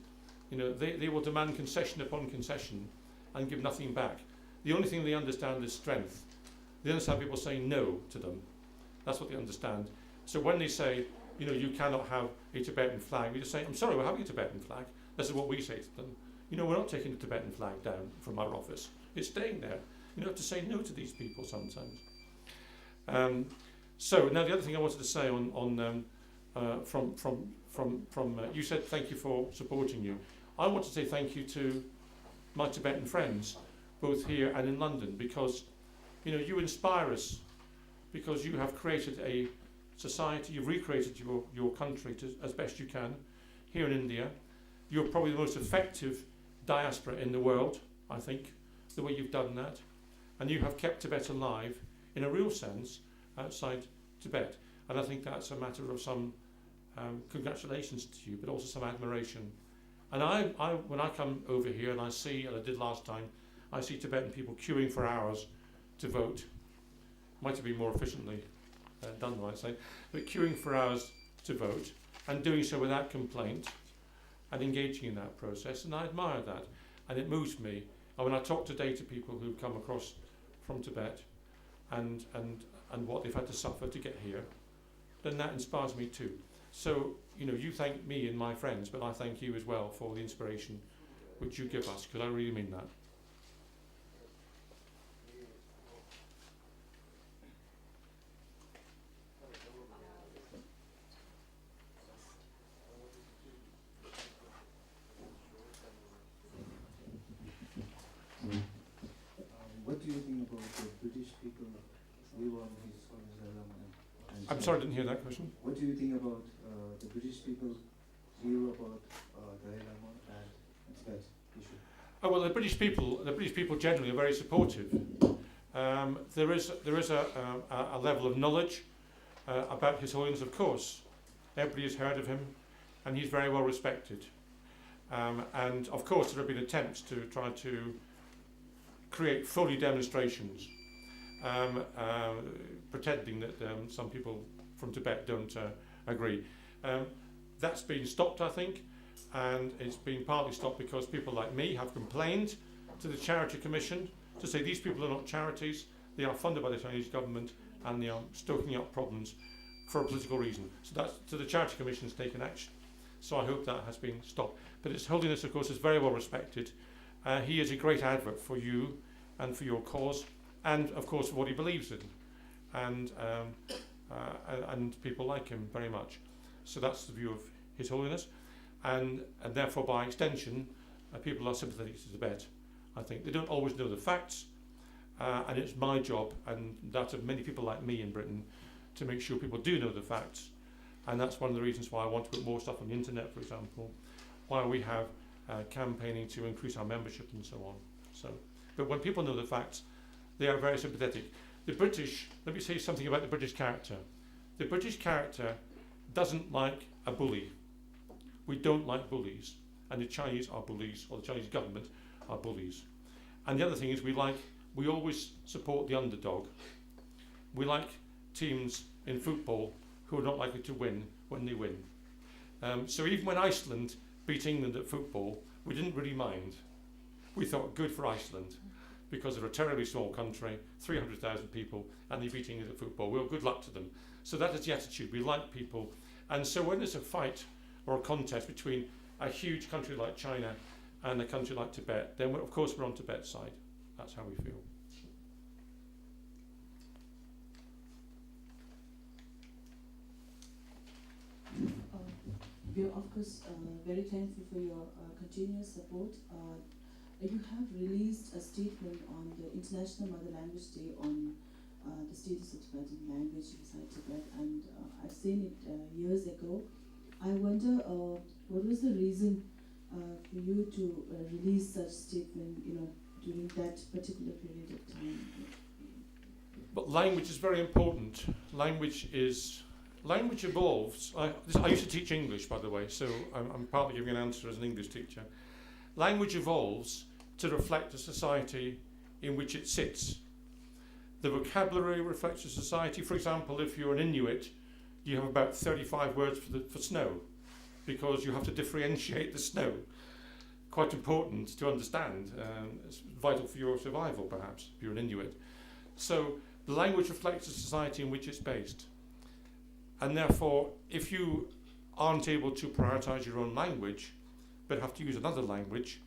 they will demand concession upon concession and give nothing back. The only thing they understand is strength. They understand people saying no to them. That's what they understand. So when they say, you know, you cannot have a Tibetan flag, we just say, I'm sorry, we're having a Tibetan flag. This is what we say to them. You know, we're not taking the Tibetan flag down from our office. It's staying there. You have to say no to these people sometimes. So now the other thing I wanted to say you said thank you for supporting you. I want to say thank you to my Tibetan friends, both here and in London, because you know you inspire us, because you have created a society, you've recreated your country as best you can here in India. You're probably the most effective diaspora in the world, I think, the way you've done that, and you have kept Tibet alive in a real sense outside Tibet, and I think that's a matter of some congratulations to you, but also some admiration. And I when I come over here and I see, and I did last time, I see Tibetan people queuing for hours to vote. Might have been more efficiently done, I might say, but queuing for hours to vote and doing so without complaint and engaging in that process, and I admire that, and it moves me. And when I talk today to people who've come across from Tibet and what they've had to suffer to get here, then that inspires me too. So, you know, you thank me and my friends, but I thank you as well for the inspiration which you give us, because I really mean that. What do you think about the British people view on His Holiness Dalai Lama? I'm sorry, I didn't hear that question. What do you think about the British people view about Dalai Lama and Tibet issue? Oh well, the British people generally are very supportive. There is a level of knowledge about His Holiness, of course. Everybody has heard of him, and he's very well respected. And of course, there have been attempts to try to create phony demonstrations, pretending that some people from Tibet don't agree. That's been stopped, I think, and it's been partly stopped because people like me have complained to the Charity Commission to say these people are not charities, they are funded by the Chinese government, and they are stoking up problems for a political reason. So the Charity Commission has taken action. So I hope that has been stopped. But His Holiness, of course, is very well respected. He is a great advocate for you and for your cause, and of course for what he believes in, and people like him very much. So that's the view of His Holiness, and therefore by extension, people are sympathetic to Tibet. I think they don't always know the facts, and it's my job and that of many people like me in Britain to make sure people do know the facts, and that's one of the reasons why I want to put more stuff on the internet, for example, why we have campaigning to increase our membership and so on. But when people know the facts, they are very sympathetic. The British, let me say something about the British character. The British character doesn't like a bully. We don't like bullies, and the Chinese are bullies, or the Chinese government are bullies. And the other thing is we always support the underdog. We like teams in football who are not likely to win when they win. So even when Iceland beat England at football, we didn't really mind. We thought, good for Iceland, because they're a terribly small country, 300,000 people, and they beat England at football. Well, good luck to them. So that is the attitude. We like people. And so when there's a fight or a contest between a huge country like China and a country like Tibet, then of course we're on Tibet's side. That's how we feel. We are of course very thankful for your continuous support. You have released a statement on the International Mother Language Day on the status of Tibetan language inside Tibet, and I've seen it years ago. I wonder what was the reason for you to release such statement, during that particular period of time? But language is very important. Language evolves. I used to teach English, by the way, so I'm partly giving an answer as an English teacher. Language evolves to reflect the society in which it sits. The vocabulary reflects the society. For example, if you're an Inuit, you have about 35 words for snow, because you have to differentiate the snow. Quite important to understand. It's vital for your survival, perhaps, if you're an Inuit. So the language reflects the society in which it's based. And therefore, if you aren't able to prioritize your own language, but have to use another language,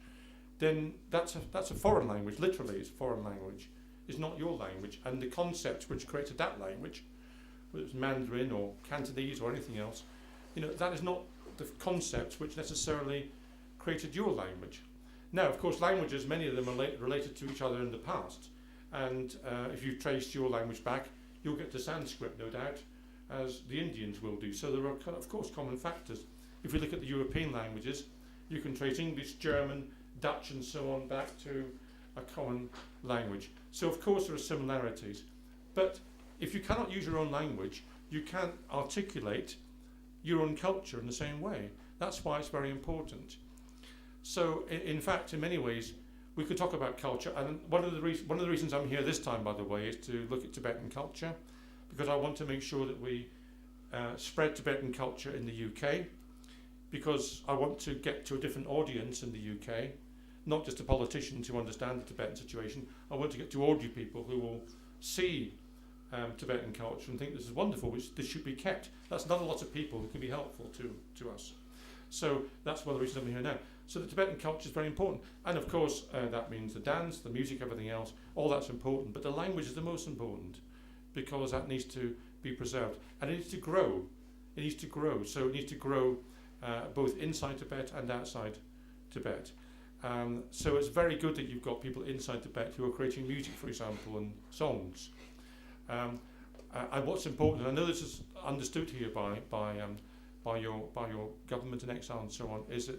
then that's a foreign language. Literally, it's a foreign language. It's not your language. And the concepts which created that language, whether it's Mandarin or Cantonese or anything else, that is not the concepts which necessarily created your language. Now, of course, languages, many of them are related to each other in the past. And if you trace your language back, you'll get to Sanskrit, no doubt, as the Indians will do. So there are, of course, common factors. If you look at the European languages, you can trace English, German, Dutch, and so on back to a common language. So, of course, there are similarities. But if you cannot use your own language, you can't articulate your own culture in the same way. That's why it's very important. So, in fact, in many ways, we could talk about culture. And one of the reasons I'm here this time, by the way, is to look at Tibetan culture, because I want to make sure that we spread Tibetan culture in the UK, because I want to get to a different audience in the UK, not just the politicians who understand the Tibetan situation. I want to get to ordinary people who will see Tibetan culture and think this is wonderful, which this should be kept. That's not a lot of people who can be helpful to us. So that's one of the reasons I'm here now. So the Tibetan culture is very important. And of course, that means the dance, the music, everything else, all that's important. But the language is the most important, because that needs to be preserved. And it needs to grow. It needs to grow. So it needs to grow both inside Tibet and outside Tibet. So it's very good that you've got people inside Tibet who are creating music, for example, and songs. And what's important, and I know this is understood here by your government in exile and so on, is that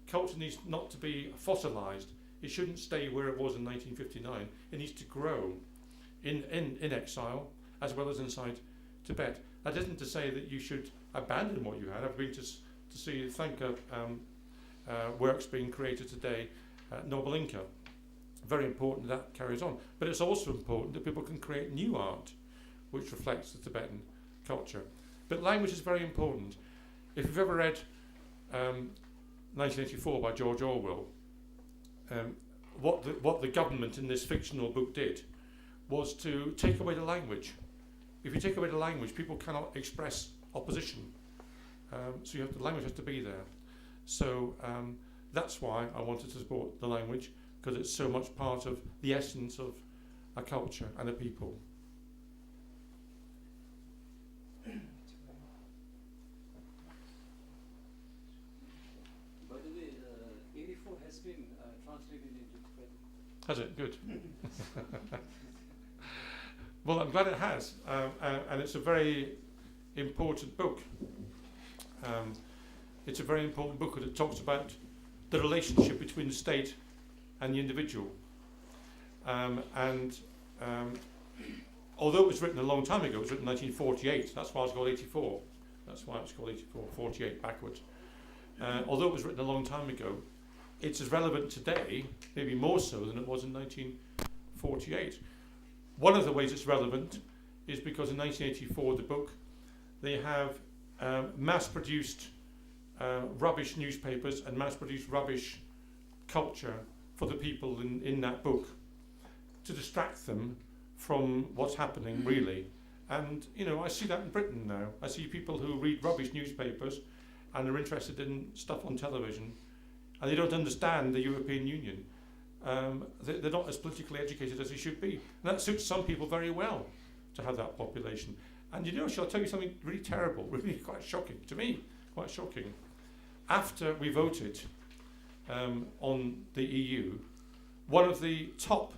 culture needs not to be fossilised. It shouldn't stay where it was in 1959. It needs to grow in exile as well as inside Tibet. That isn't to say that you should abandon what you had. I've been to see Thanka works being created today at Noble Inca. Very important that carries on. But it's also important that people can create new art which reflects the Tibetan culture. But language is very important. If you've ever read 1984 by George Orwell, what the government in this fictional book did was to take away the language. If you take away the language, people cannot express opposition. So the language has to be there. So that's why I wanted to support the language, because it's so much part of the essence of a culture and a people. By the way, 84 has been translated into Tibetan. Has it? Good. Well, I'm glad it has, and it's a very important book. It's a very important book because it talks about the relationship between the state and the individual. Although it was written a long time ago, it was written in 1948, that's why it's called 84. That's why it's called 84, 48 backwards. Although it was written a long time ago, it's as relevant today, maybe more so than it was in 1948. One of the ways it's relevant is because in 1984, the book, they have mass-produced rubbish newspapers and mass-produced rubbish culture for the people in that book to distract them from what's happening really. And I see that in Britain now. I see people who read rubbish newspapers and are interested in stuff on television, and they don't understand the European Union. They're not as politically educated as they should be. And that suits some people very well to have that population. And shall I tell you something really terrible, really quite shocking, to me, quite shocking. After we voted on the EU, one of the top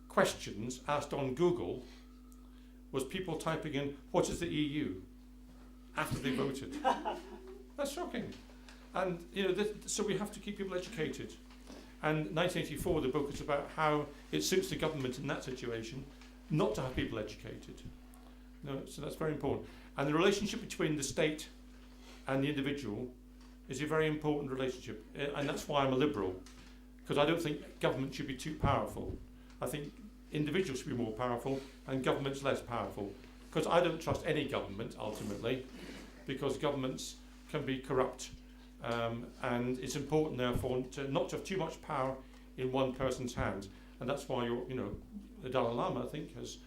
questions asked on Google was people typing in, what is the EU? After they voted. That's shocking. And, so we have to keep people educated. And 1984, the book is about how it suits the government in that situation not to have people educated. So that's very important. And the relationship between the state and the individual is a very important relationship. And that's why I'm a liberal, because I don't think government should be too powerful. I think individuals should be more powerful and governments less powerful. Because I don't trust any government, ultimately, because governments can be corrupt. And it's important, therefore, to not to have too much power in one person's hands. And that's why the Dalai Lama, I think, has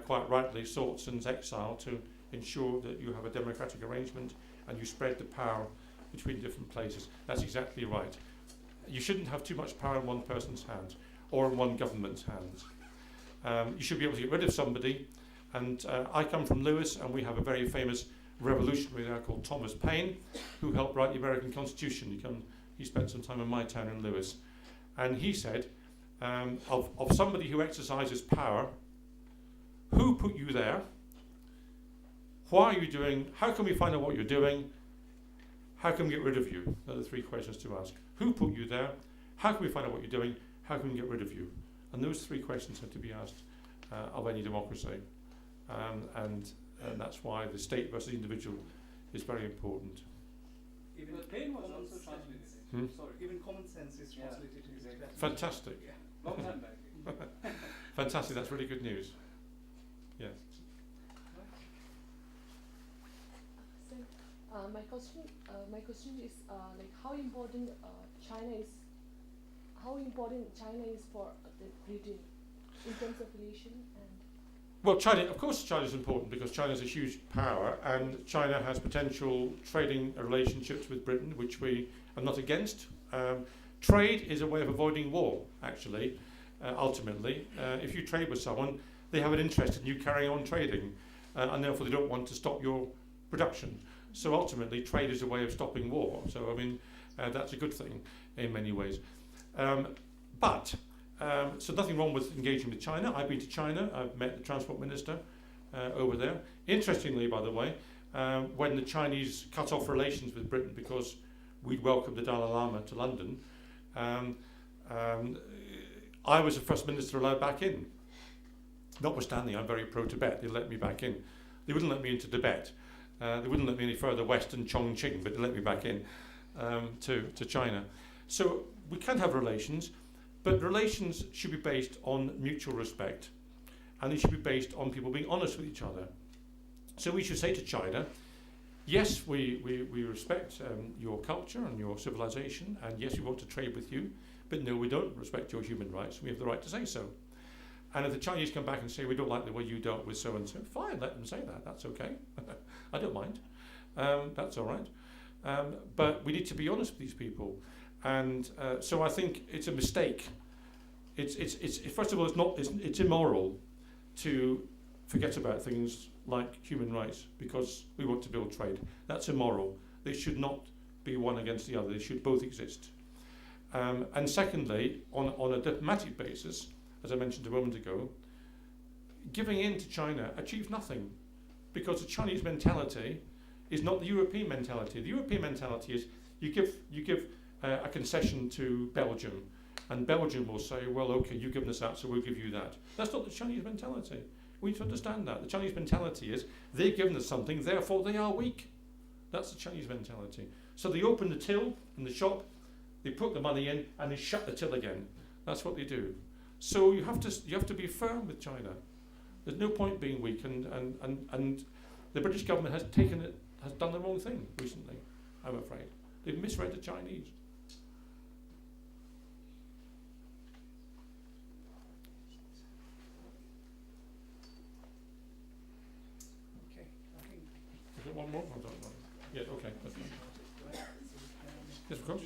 quite rightly sought since exile to ensure that you have a democratic arrangement and you spread the power between different places. That's exactly right. You shouldn't have too much power in one person's hands or in one government's hands. You should be able to get rid of somebody. And I come from Lewis, and we have a very famous revolutionary there called Thomas Paine, who helped write the American Constitution. He spent some time in my town in Lewis. And he said, of somebody who exercises power, who put you there? Why are you doing? How can we find out what you're doing? How can we get rid of you? Those are the three questions to ask. Who put you there? How can we find out what you're doing? How can we get rid of you? And those three questions have to be asked of any democracy. And that's why the state versus the individual is very important. Even Paine was common also sense- translated. Sorry, even common sense is Yeah. translated into Tibetan. Fantastic. Yeah. Long time back. Fantastic, that's really good news. Yes. So, my question is like how important China is for the Britain in terms of relation and. Well, China, of course, China is important because China is a huge power, and China has potential trading relationships with Britain, which we are not against. Trade is a way of avoiding war, actually. Ultimately, if you trade with someone, they have an interest in you carrying on trading, and therefore they don't want to stop your production. So ultimately, trade is a way of stopping war. So I mean, that's a good thing in many ways. So nothing wrong with engaging with China. I've been to China. I've met the transport minister over there. Interestingly, by the way, when the Chinese cut off relations with Britain because we'd welcomed the Dalai Lama to London, I was the first minister allowed back in. Notwithstanding, I'm very pro-Tibet. They let me back in. They wouldn't let me into Tibet. They wouldn't let me any further west than Chongqing, but they let me back in to China. So we can have relations, but relations should be based on mutual respect, and they should be based on people being honest with each other. So we should say to China, yes, we respect your culture and your civilization, and yes, we want to trade with you, but no, we don't respect your human rights. We have the right to say so. And if the Chinese come back and say, we don't like the way you dealt with so-and-so, fine, let them say that. That's okay. I don't mind. That's all right. But we need to be honest with these people. And so I think it's a mistake. It's first of all, it's immoral to forget about things like human rights because we want to build trade. That's immoral. They should not be one against the other. They should both exist. And secondly, on a diplomatic basis, as I mentioned a moment ago, giving in to China achieves nothing because the Chinese mentality is not the European mentality. The European mentality is you give a concession to Belgium, and Belgium will say, well, okay, you've given us that, so we'll give you that. That's not the Chinese mentality. We need to understand that. The Chinese mentality is they've given us something, therefore they are weak. That's the Chinese mentality. So they open the till in the shop, they put the money in, and they shut the till again. That's what they do. So you have to be firm with China. There's no point being weak, and the British government has done the wrong thing recently, I'm afraid. They've misread the Chinese. Okay, I think. Is there one more? I don't know. Yeah, okay. That's fine. Yes, of course.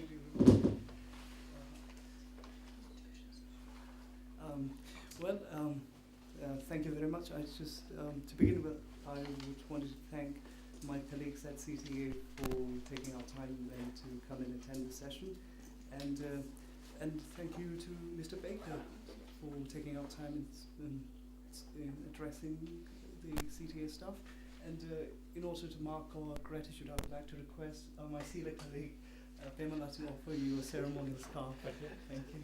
Thank you very much. I just, to begin with, I would wanted to thank my colleagues at CTA for taking our time to come and attend the session, and thank you to Mr. Baker for taking our time in addressing the CTA staff, and in also to mark our gratitude, I would like to request my CELA colleague Pamela to offer you a ceremonial scarf. Thank you.